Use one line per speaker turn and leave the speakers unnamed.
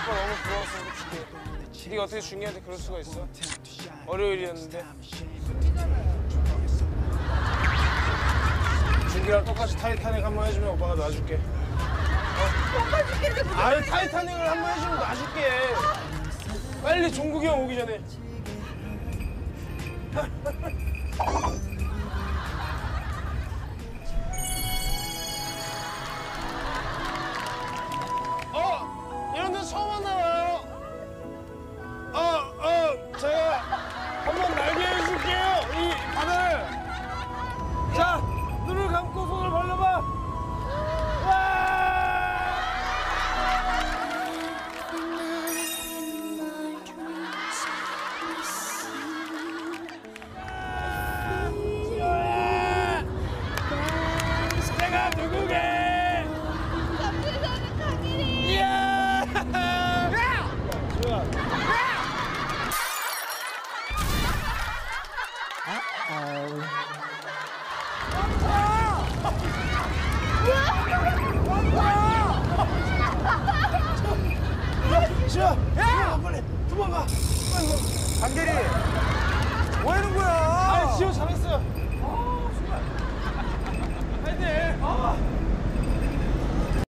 오빠 너무 부러웠어 솔직히. 네가 어떻게 준기한테 그럴 수가 있어? 월요일이었는데. 준기랑 똑같이 타이타닉 한번 해주면 오빠가 놔줄게.
오빠 죽겠는데
아니 타이타닉을 한번 해주면 놔줄게. 빨리 종국이 형 오기 전에. 이런 데 처음 왔나봐요. 제가 한번 날게 해줄게요. 이 바다를. 자, 눈을 감고 손을 벌려봐. 와! 내가 누구게?
남들이는 가길이.
이야! 좋아.
Uh-oh.